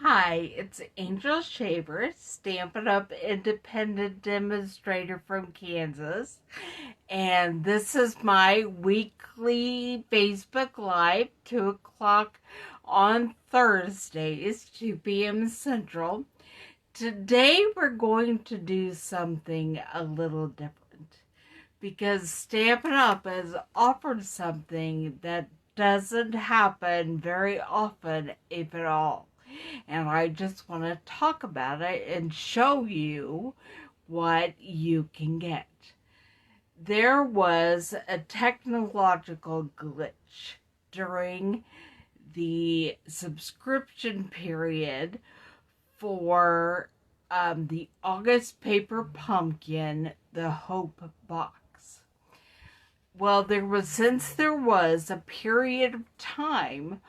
Hi, it's Angel Shaver, Stampin' Up independent demonstrator from Kansas. And this is my weekly Facebook Live, 2 o'clock on Thursdays, 2 p.m. Central. Today we're going to do something a little different because Stampin' Up has offered something that doesn't happen very often, if at all. And I just want to talk about it and show you what you can get. There was a technological glitch during the subscription period for the August Paper Pumpkin, the Hope Box. Well, since there was a period of time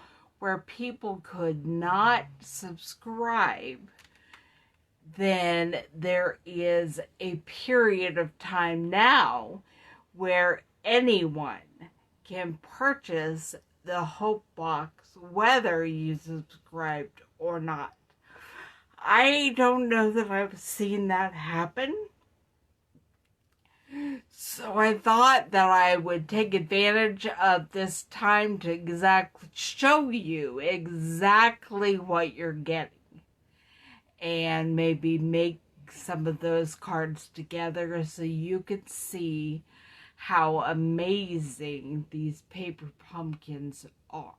where people could not subscribe, then there is a period of time now where anyone can purchase the Hope Box, whether you subscribed or not. I don't know that I've seen that happen. So I thought that I would take advantage of this time to show you exactly what you're getting. And maybe make some of those cards together so you can see how amazing these paper pumpkins are.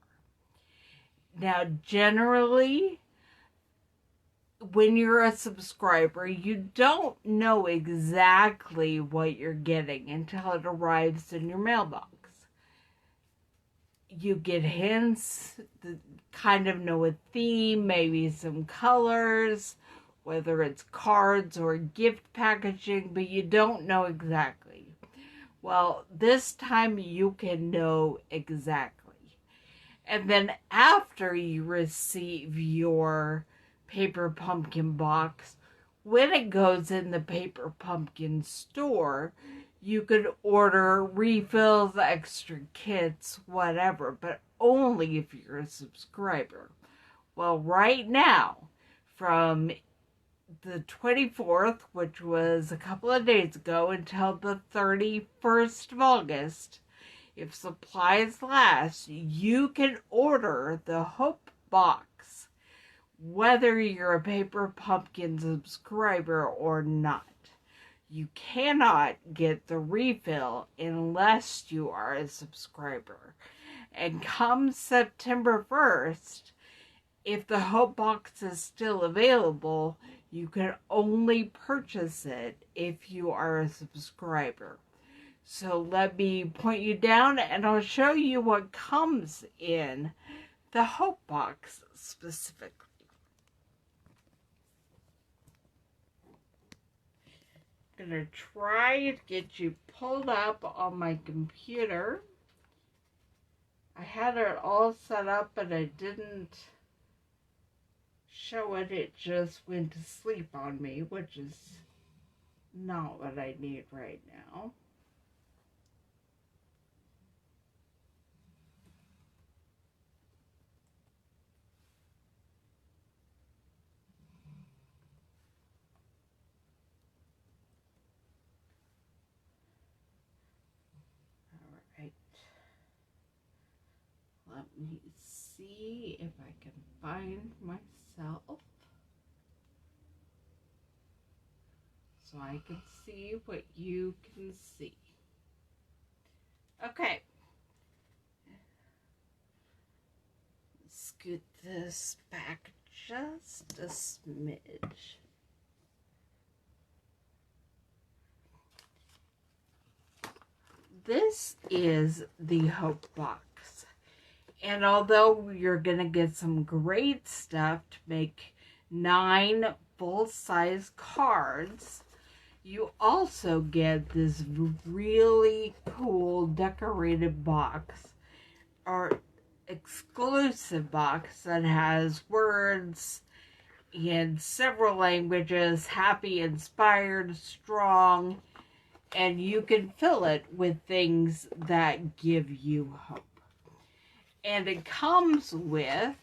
Now, generally, when you're a subscriber, you don't know exactly what you're getting until it arrives in your mailbox. You get hints that kind of know a theme, maybe some colors, whether it's cards or gift packaging, but you don't know exactly. Well, this time you can know exactly. And then after you receive your paper pumpkin box, when it goes in the paper pumpkin store, you could order refills, extra kits, whatever, but only if you're a subscriber. Well, right now, from the 24th, which was a couple of days ago, until the 31st of August, if supplies last, you can order the Hope Box, whether you're a paper pumpkin subscriber or not. You cannot get the refill unless you are a subscriber. And come September 1st, if the Hope Box is still available, you can only purchase it if you are a subscriber. So let me point you down and I'll show you what comes in the Hope Box specifically. I'm going to try to get you pulled up on my computer. I had it all set up, but I didn't show it. It just went to sleep on me, which is not what I need right now. Let me see if I can find myself so I can see what you can see. Okay. Scoot this back just a smidge. This is the Hope Box. And although you're going to get some great stuff to make 9 full-size cards, you also get this really cool decorated box, or exclusive box, that has words in several languages: happy, inspired, strong, and you can fill it with things that give you hope. And it comes with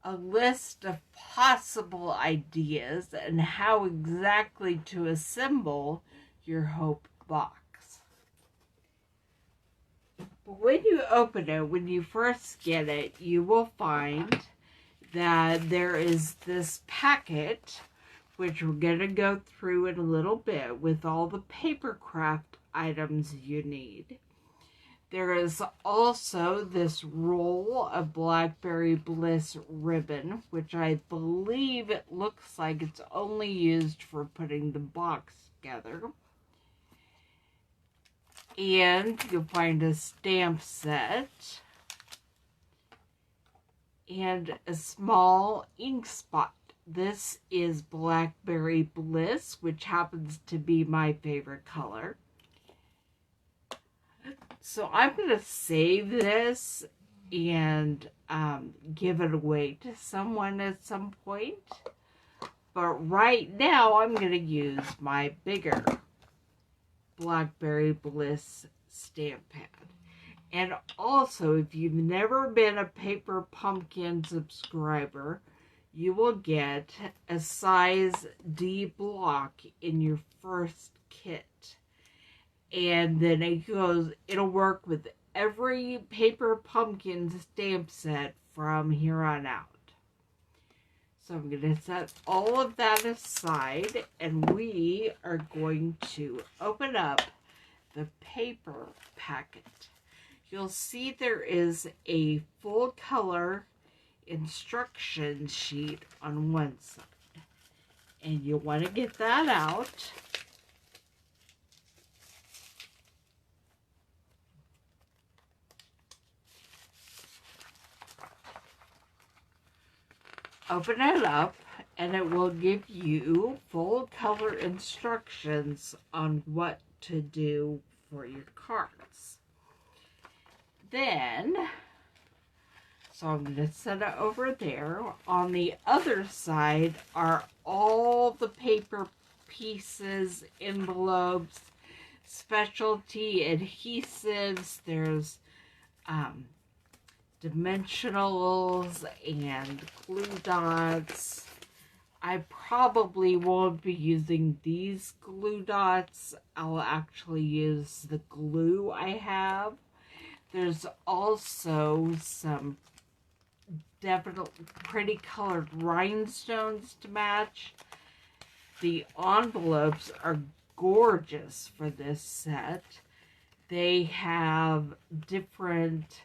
a list of possible ideas and how exactly to assemble your hope box. But when you open it, when you first get it, you will find that there is this packet, which we're going to go through in a little bit, with all the paper craft items you need. There is also this roll of Blackberry Bliss ribbon, which I believe it looks like it's only used for putting the box together. And you'll find a stamp set and a small ink spot. This is Blackberry Bliss, which happens to be my favorite color. So I'm going to save this and give it away to someone at some point. But right now I'm going to use my bigger Blackberry Bliss stamp pad. And also, if you've never been a Paper Pumpkin subscriber, you will get a size D block in your first kit. And then it'll work with every Paper Pumpkin stamp set from here on out. So I'm going to set all of that aside, and we are going to open up the paper packet. You'll see there is a full color instruction sheet on one side. And you want to get that out. Open it up, and it will give you full color instructions on what to do for your cards. Then, so I'm going to set it over there. On the other side are all the paper pieces, envelopes, specialty adhesives. There's dimensionals and glue dots. I probably won't be using these glue dots. I'll actually use the glue I have. There's also some definitely pretty colored rhinestones to match. The envelopes are gorgeous for this set. They have different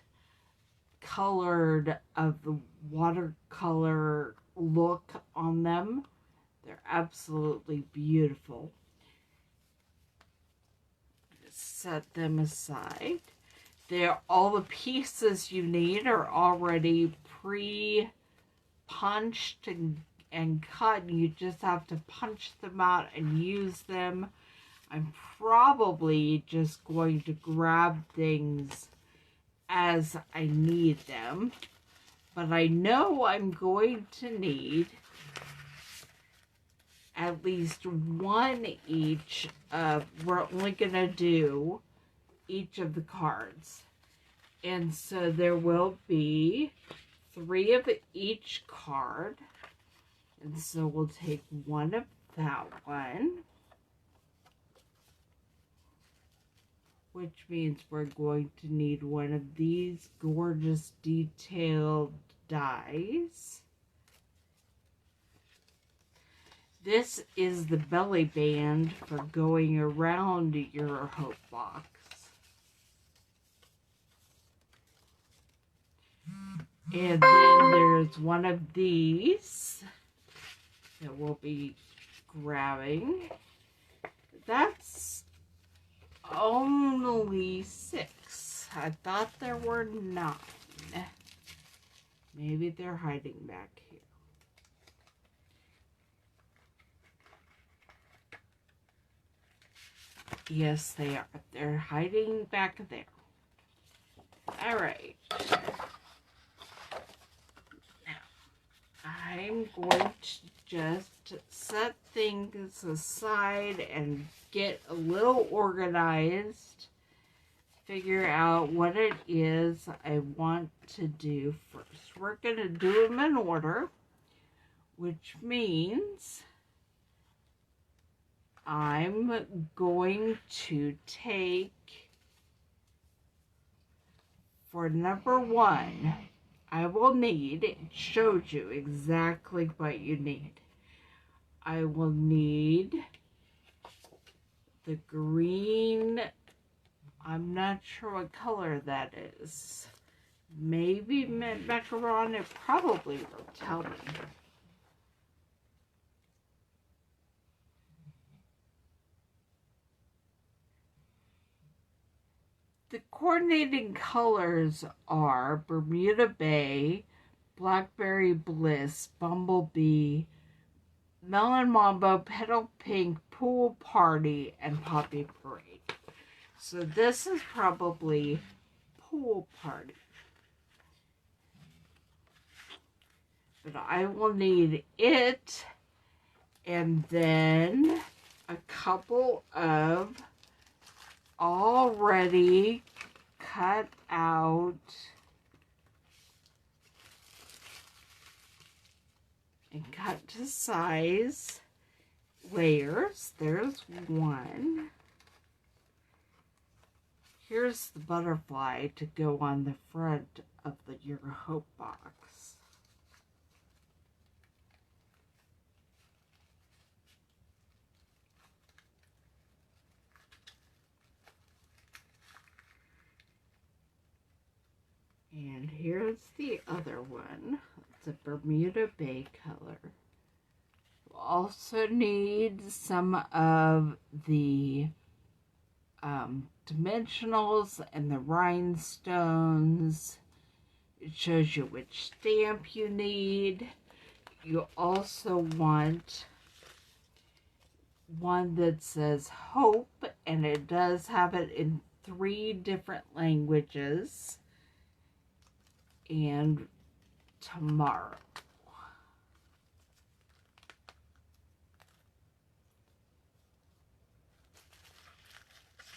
colored of the watercolor look on them. They're absolutely beautiful. Set them aside. All the pieces you need are already pre-punched and cut. You just have to punch them out and use them. I'm probably just going to grab things as I need them, but I know I'm going to need at least one each of, we're only going to do each of the cards. And so there will be 3 of each card. And so we'll take one of that one, which means we're going to need one of these gorgeous detailed dies. This is the belly band for going around your hope box. And then there's one of these that we'll be grabbing. That's only 6. I thought there were 9. Maybe they're hiding back here. Yes, they are. They're hiding back there. All right. I'm going to just set things aside and get a little organized figure out what it is I want to do first. We're going to do them in order, which means I'm going to take, for number 1, I will need, it shows you exactly what you need. I will need the green, I'm not sure what color that is. Maybe macaron, it probably will tell me. The coordinating colors are Bermuda Bay, Blackberry Bliss, Bumblebee, Melon Mambo, Petal Pink, Pool Party, and Poppy Parade. So this is probably Pool Party. But I will need it, and then a couple of already cut out and cut to size layers. There's one. Here's the butterfly to go on the front of your hope box. And here's the other one. It's a Bermuda Bay color. We'll also need some of the dimensionals and the rhinestones. It shows you which stamp you need. You also want one that says hope, and it does have it in 3 different languages. And tomorrow.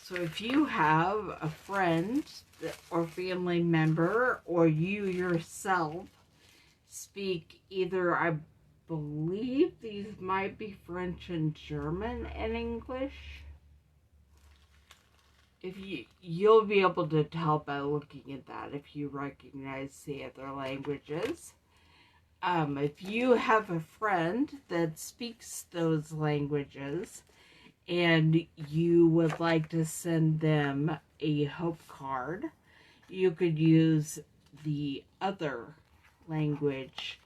So if you have a friend or family member, or you yourself speak either, I believe these might be French and German and English. If you'll be able to tell by looking at that if you recognize the other languages. If you have a friend that speaks those languages and you would like to send them a hope card, you could use the other language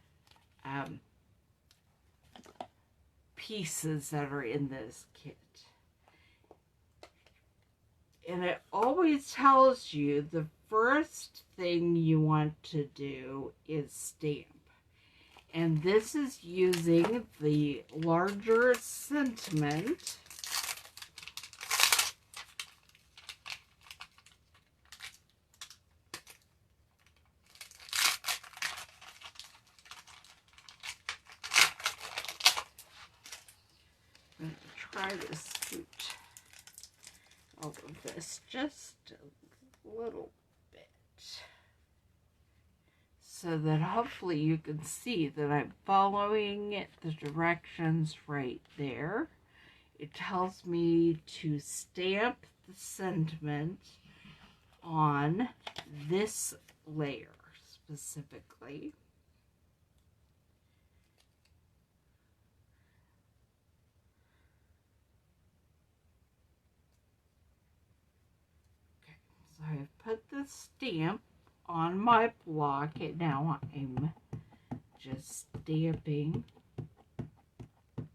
pieces that are in this kit. And it always tells you the first thing you want to do is stamp. And this is using the larger sentiment. I'm going to try to scoot all of this just a little bit so that hopefully you can see that I'm following the directions right there. It tells me to stamp the sentiment on this layer specifically. So I've put the stamp on my block, and now I'm just stamping. And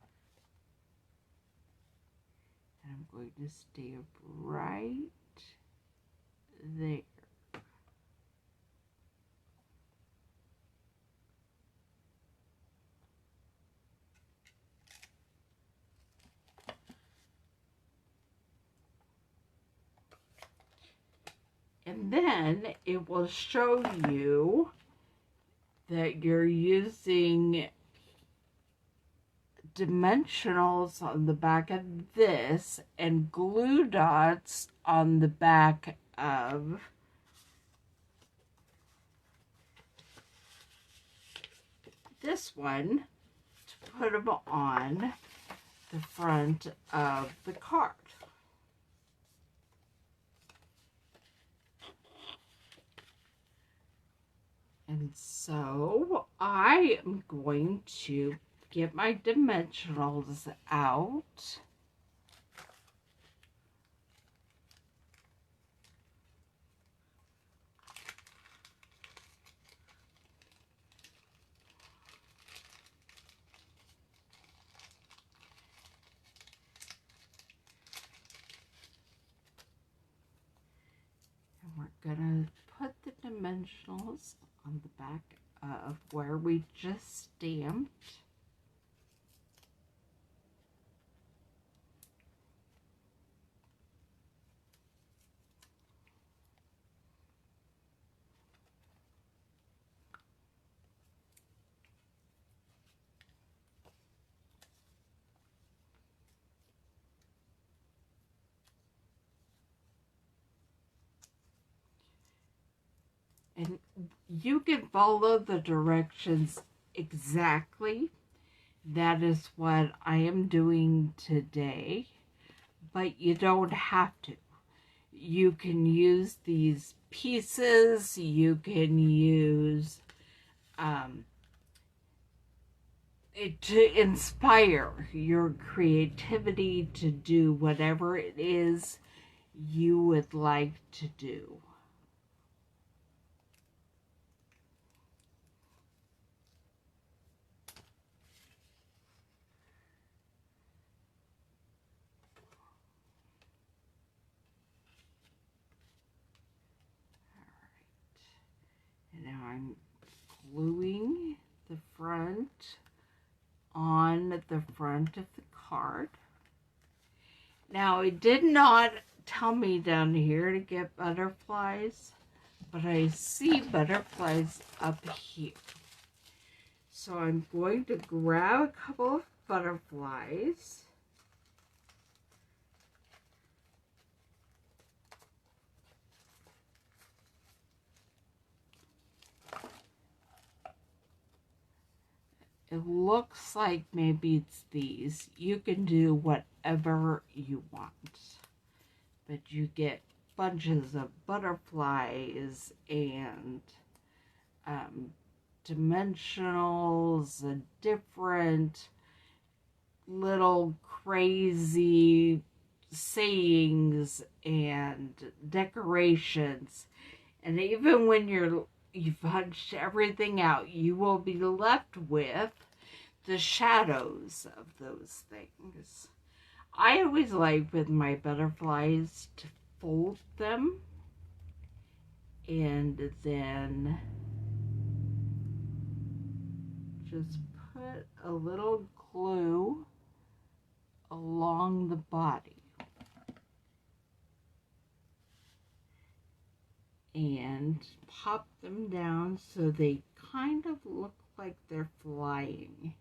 I'm going to stamp right there. And then it will show you that you're using dimensionals on the back of this and glue dots on the back of this one to put them on the front of the card. And so I am going to get my dimensionals out. And we're gonna put the dimensionals on the back of where we just stamped. And you can follow the directions exactly. That is what I am doing today, but you don't have to. You can use these pieces, you can use it to inspire your creativity to do whatever it is you would like to do. And now I'm gluing the front on the front of the card. Now, it did not tell me down here to get butterflies, but I see butterflies up here. So I'm going to grab a couple of butterflies. It looks like maybe it's these. You can do whatever you want, but you get bunches of butterflies and dimensionals and different little crazy sayings and decorations. And even when you've punched everything out, you will be left with the shadows of those things. I always like with my butterflies to fold them and then just put a little glue along the body and pop them down so they kind of look like they're flying,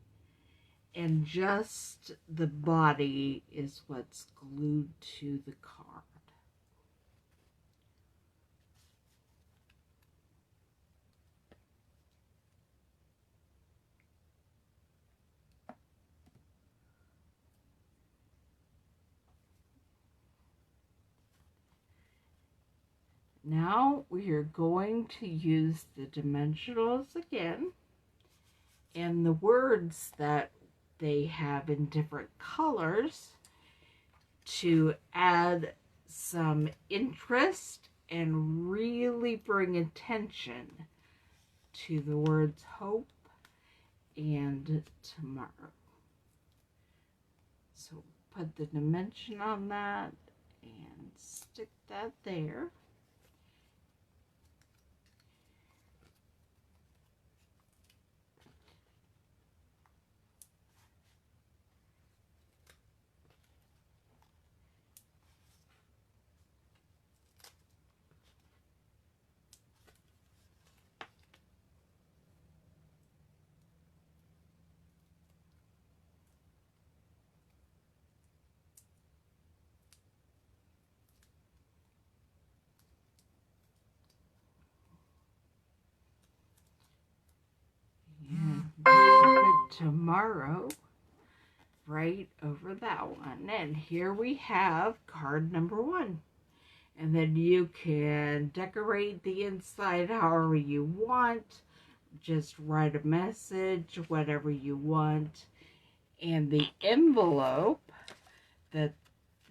and just the body is what's glued to the card. Now we are going to use the dimensionals again, and the words that they have in different colors to add some interest and really bring attention to the words hope and tomorrow. So put the dimension on that and stick that there. tomorrow right over that one. And here we have card number 1. And then you can decorate the inside however you want. Just write a message, whatever you want. And the envelope that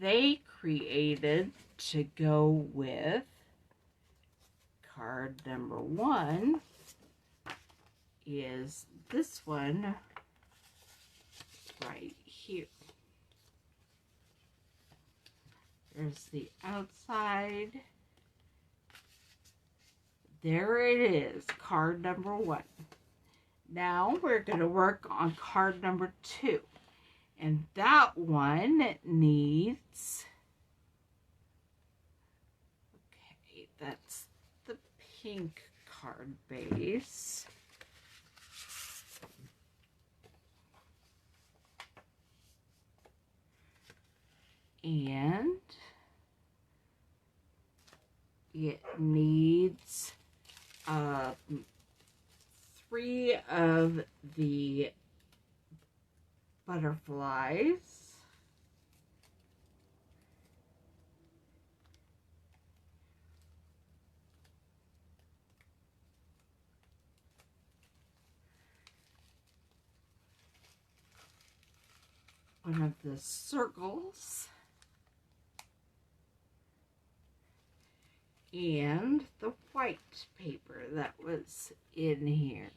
they created to go with card number 1 is this one right here. There's the outside. There it is, card number 1. Now we're going to work on card number 2. And that one needs, okay, that's the pink card base. And it needs 3 of the butterflies. One of the circles. And the white paper that was in here.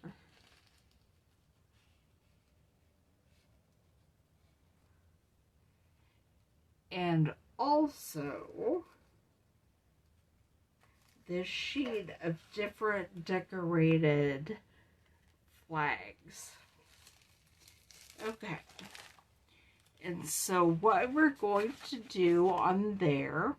And also this sheet of different decorated flags. Okay. And so what we're going to do on there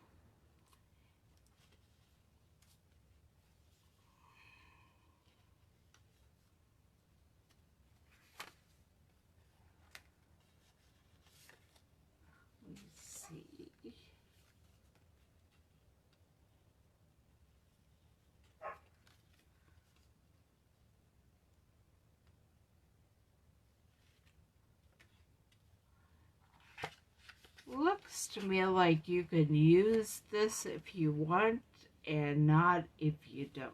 looks to me like you can use this if you want and not if you don't.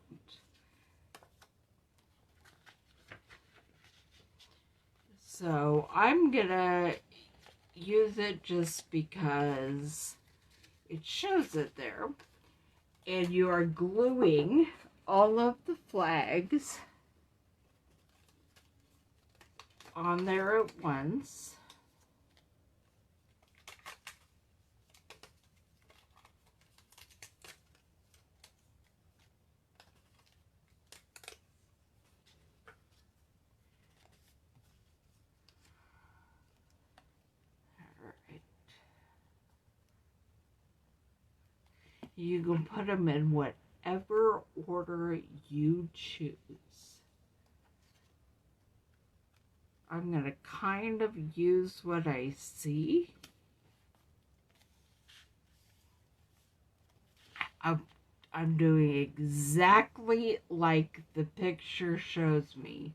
So I'm gonna use it just because it shows it there. And you are gluing all of the flags on there at once. You can put them in whatever order you choose. I'm going to kind of use what I see. I'm doing exactly like the picture shows me,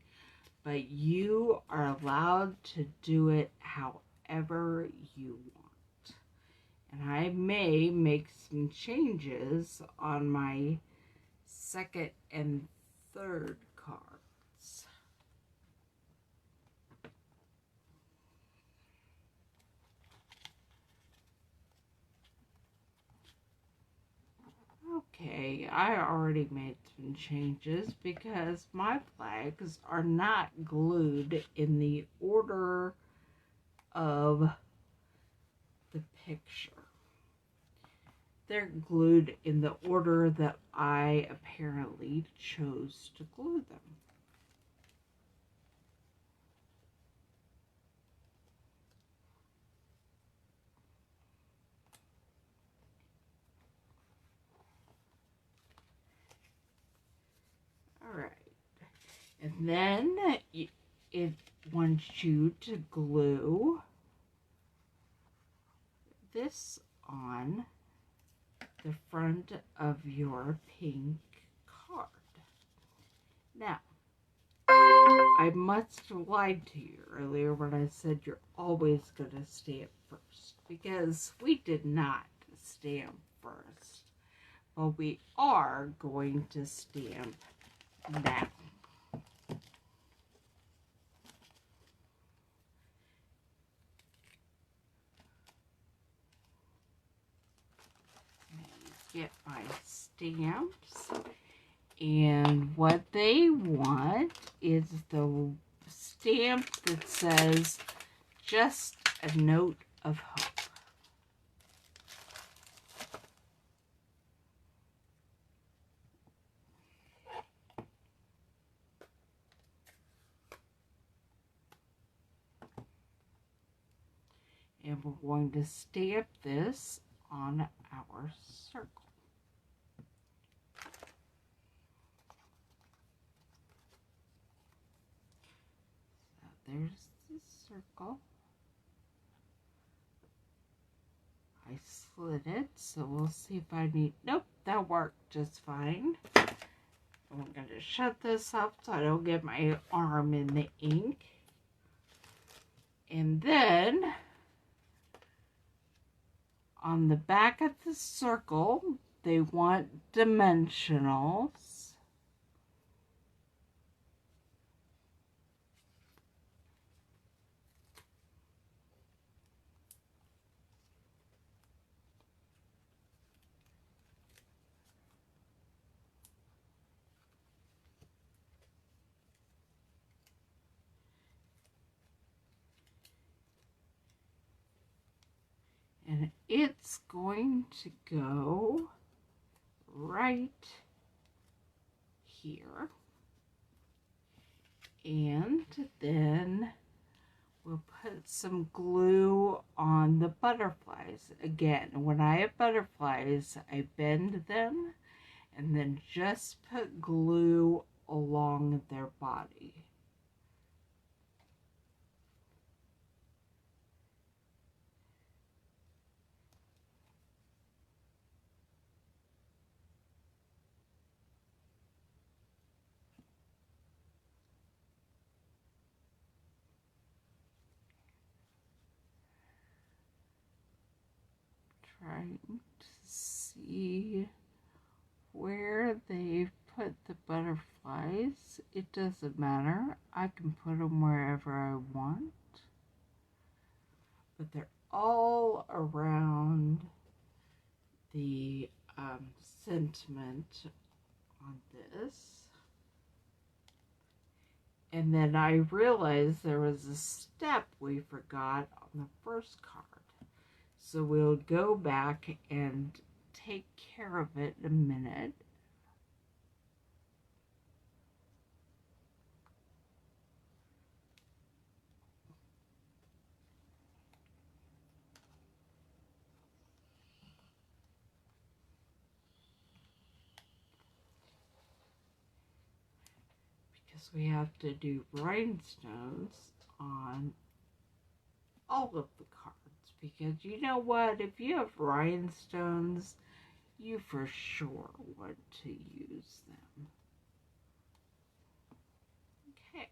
but you are allowed to do it however you want. And I may make some changes on my second and third cards. Okay, I already made some changes because my flags are not glued in the order of the picture. They're glued in the order that I apparently chose to glue them. All right. And then it wants you to glue this on the front of your pink card. Now, I must have lied to you earlier when I said you're always going to stamp first, because we did not stamp first. But we are going to stamp now. Get my stamps, and what they want is the stamp that says just a note of hope. And we're going to stamp this on our circle. So there's the circle. I slid it, so we'll see if I need, nope, that worked just fine. I'm going to shut this up so I don't get my arm in the ink. And then on the back of the circle, they want dimensionals. And it's going to go right here. And then we'll put some glue on the butterflies. Again, when I have butterflies, I bend them and then just put glue along their body. Trying to see where they've put the butterflies. It doesn't matter. I can put them wherever I want. But they're all around the sentiment on this. And then I realized there was a step we forgot on the first card. So we'll go back and take care of it in a minute. Because we have to do rhinestones on all of the cards. Because you know what? If you have rhinestones, you for sure want to use them. Okay,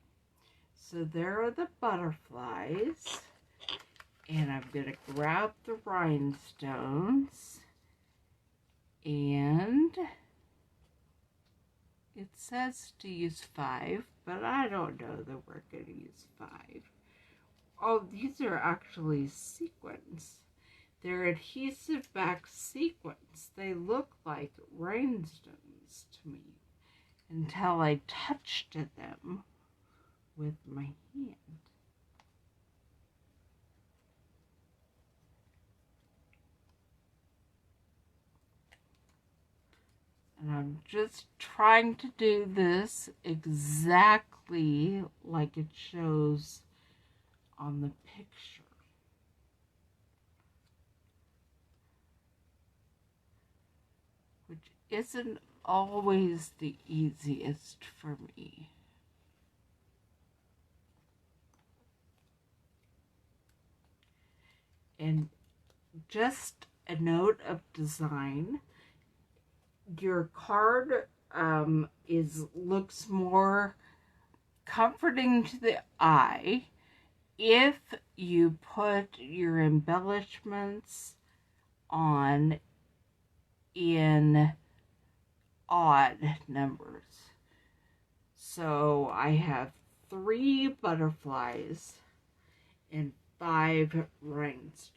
so there are the butterflies. And I'm going to grab the rhinestones. And it says to use 5, but I don't know that we're going to use 5. Oh, these are actually sequins. They're adhesive back sequins. They look like rhinestones to me until I touched them with my hand. And I'm just trying to do this exactly like it shows on the picture. Which isn't always the easiest for me. And just a note of design. Your card looks more comforting to the eye if you put your embellishments on in odd numbers. So I have 3 butterflies and 5 rhinestones.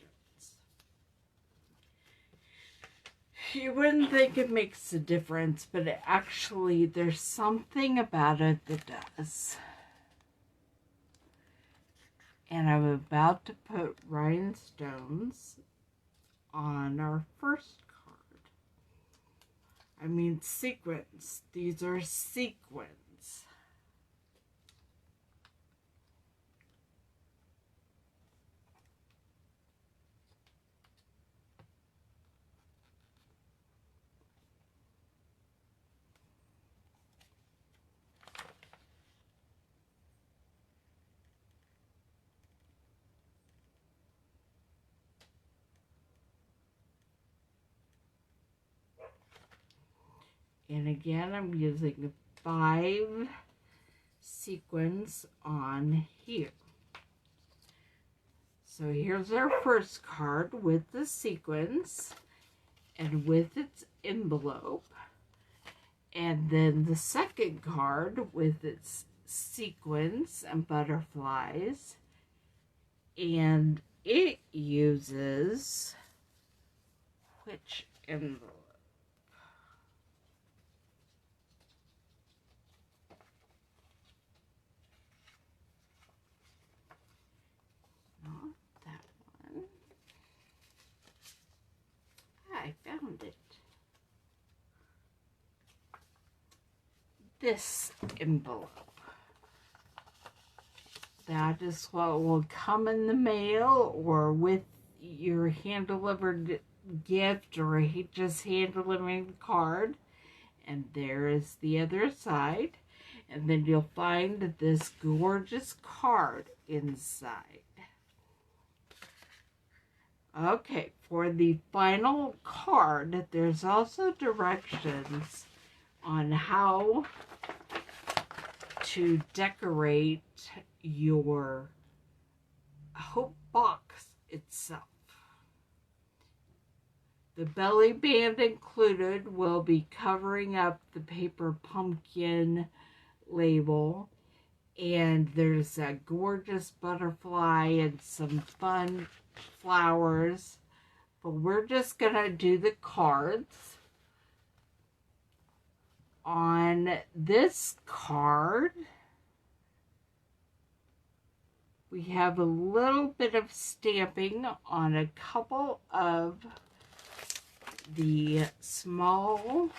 You wouldn't think it makes a difference, but actually there's something about it that does. And I'm about to put rhinestones on our first card. I mean sequins. These are sequins. And again, I'm using 5 sequins on here. So here's our first card with the sequins and with its envelope. And then the second card with its sequins and butterflies. And it uses which envelope? Not that one. I found it. This envelope. That is what will come in the mail or with your hand-delivered gift or just hand-delivering card. And there is the other side. And then you'll find this gorgeous card inside. Okay, for the final card, there's also directions on how to decorate your hope box itself. The belly band included will be covering up the paper pumpkin label, and there's a gorgeous butterfly and some fun flowers, but we're just gonna do the cards. On this card, we have a little bit of stamping on a couple of the small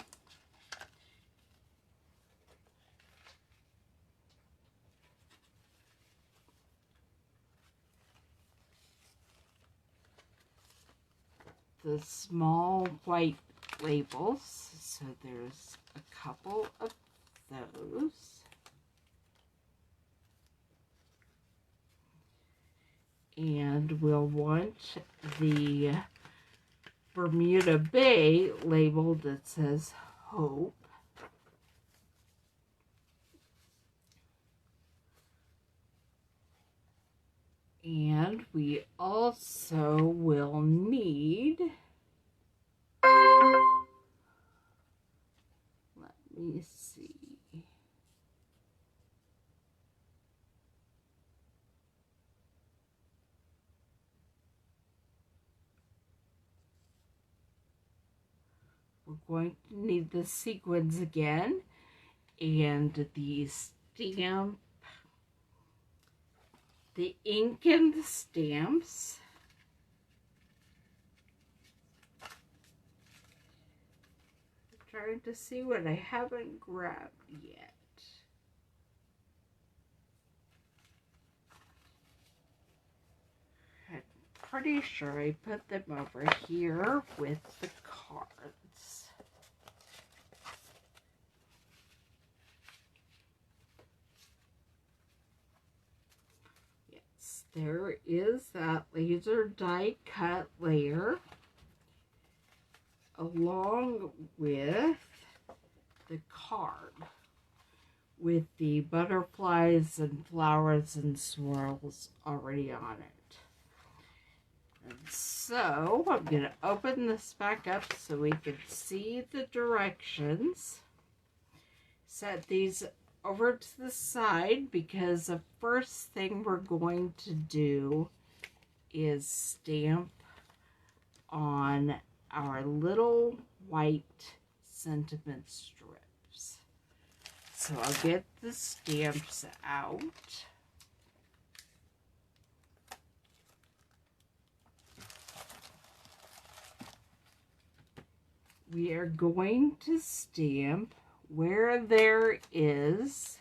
white labels. So there's a couple of those. And we'll want the Bermuda Bay label that says Hope. And we also will need, let me see. We're going to need the sequins again and the stamp, the ink and the stamps. I'm trying to see what I haven't grabbed yet. I'm pretty sure I put them over here with the cards. There is that laser die cut layer along with the card, with the butterflies and flowers and swirls already on it. And so I'm going to open this back up so we can see the directions. Set these over to the side because the first thing we're going to do is stamp on our little white sentiment strips. So I'll get the stamps out. We are going to stamp where there is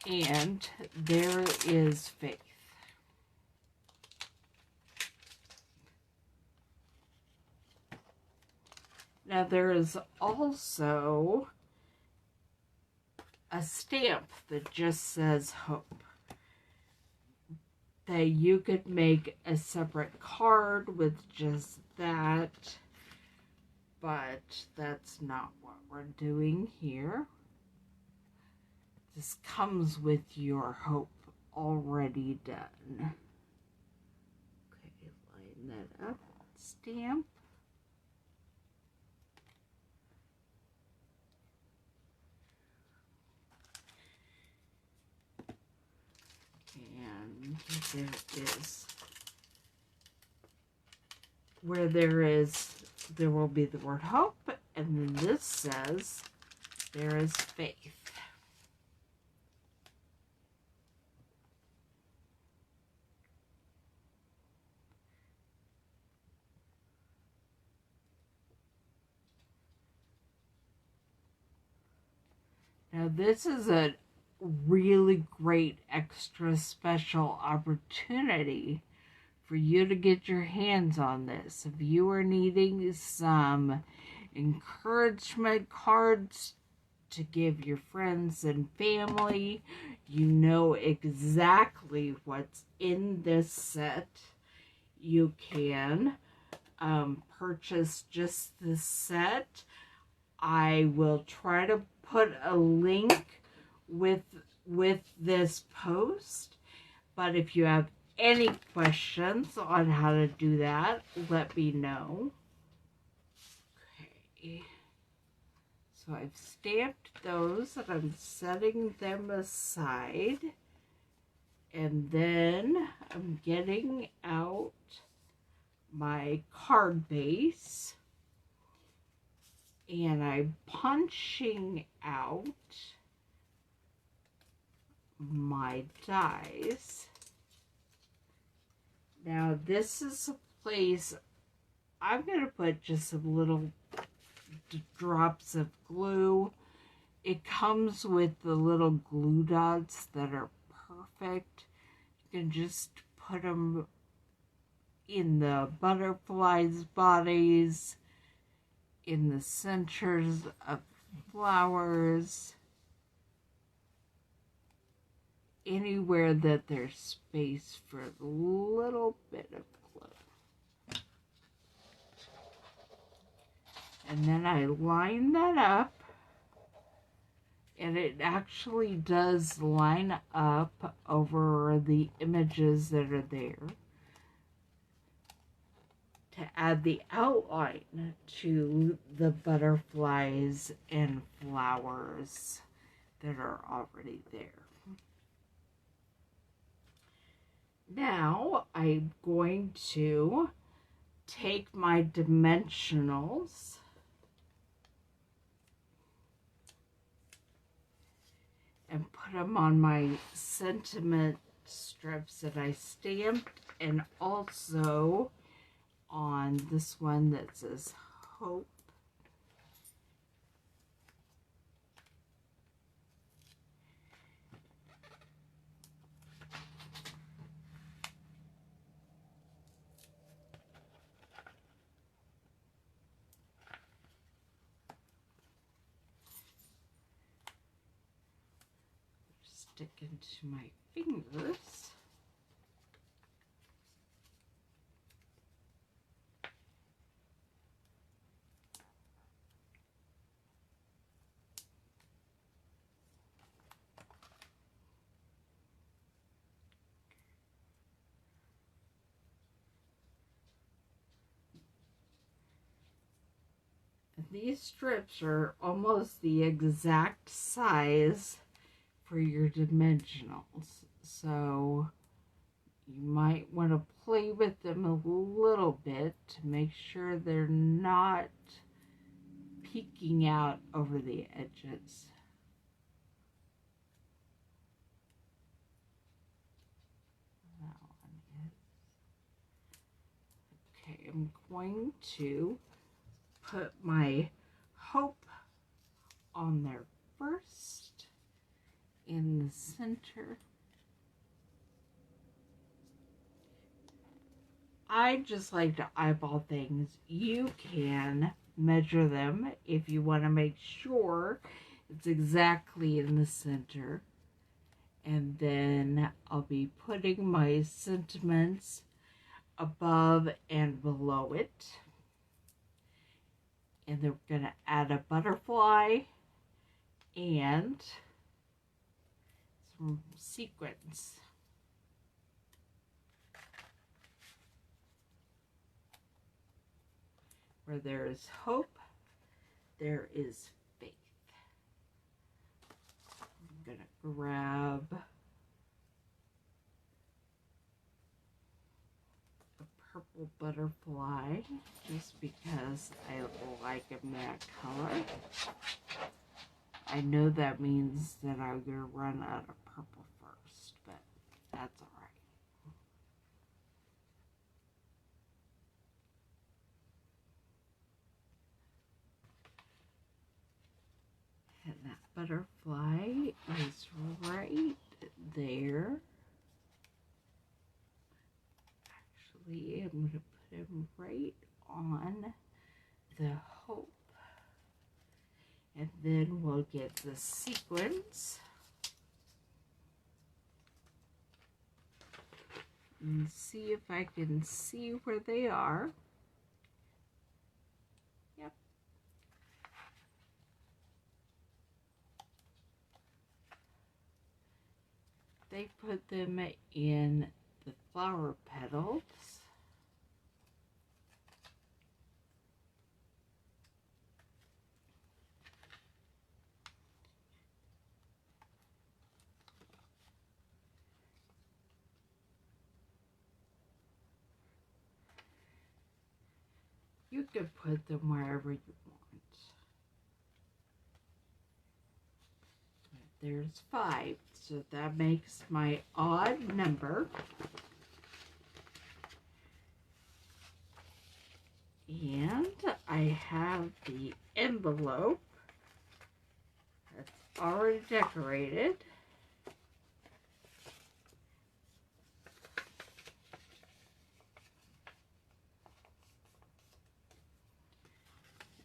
and there is faith. Now there is also a stamp that just says hope, that you could make a separate card with just that, but that's not what we're doing here. This comes with your hope already done. Okay, line that up, stamp. And there is, where there will be the word hope, and then this says there is faith. Now this is a really great extra special opportunity for you to get your hands on this. If you are needing some encouragement cards to give your friends and family, you know exactly what's in this set. You can purchase just this set. I will try to put a link with this post, but if you have any questions on how to do that, let me know. Okay, so I've stamped those and I'm setting them aside, and then I'm getting out my card base and I'm punching out my dies. Now this is a place I'm going to put just some little drops of glue. It comes with the little glue dots that are perfect. You can just put them in the butterflies' bodies, in the centers of flowers, anywhere that there's space for a little bit of glue. And then I line that up, and it actually does line up over the images that are there to add the outline to the butterflies and flowers that are already there. Now I'm going to take my dimensionals and put them on my sentiment strips that I stamped, and also on this one that says hope. Stick into my fingers. these strips are almost the exact size for your dimensionals, so you might want to play with them a little bit to make sure they're not peeking out over the edges. Okay, I'm going to put my hope on there first in the center. I just like to eyeball things. You can measure them if you want to make sure it's exactly in the center. And then I'll be putting my sentiments above and below it. And then we're going to add a butterfly and some sequins. Where there is hope, there is faith. I'm going to grab a purple butterfly just because I like them that color. I know that means that I'm going to run out of purple first, but that's all right. And that butterfly is right there. Actually, I'm going to put him right on the hope. And then we'll get the sequins. And see if I can see where they are. Yep. They put them in the flower petals. You could put them wherever you want. There's 5, so that makes my odd number. And I have the envelope that's already decorated.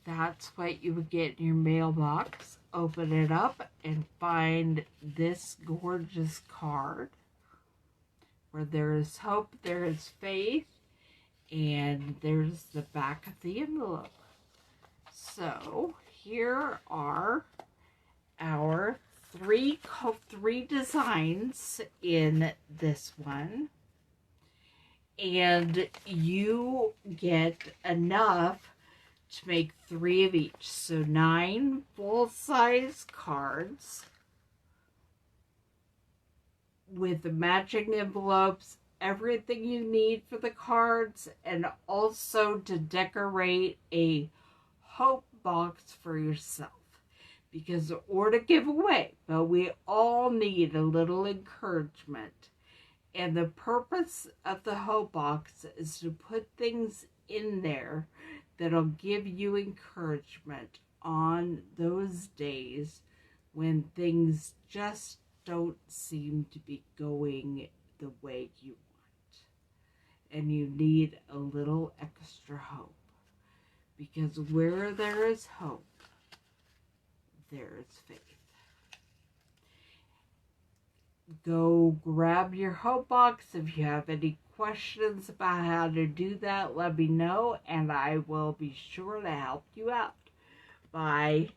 That's what you would get in your mailbox. Open it up and find this gorgeous card. Where there is hope, there is faith, and there's the back of the envelope. So here are our three designs in this one. And you get enough to make 3 of each. So 9 full-size cards with the matching envelopes, everything you need for the cards, and also to decorate a hope box for yourself. Because, or to give away, but we all need a little encouragement. And the purpose of the hope box is to put things in there that'll give you encouragement on those days when things just don't seem to be going the way you want. And you need a little extra hope. Because where there is hope, there is faith. Go grab your hope box. If you have any questions about how to do that, let me know, and I will be sure to help you out. Bye.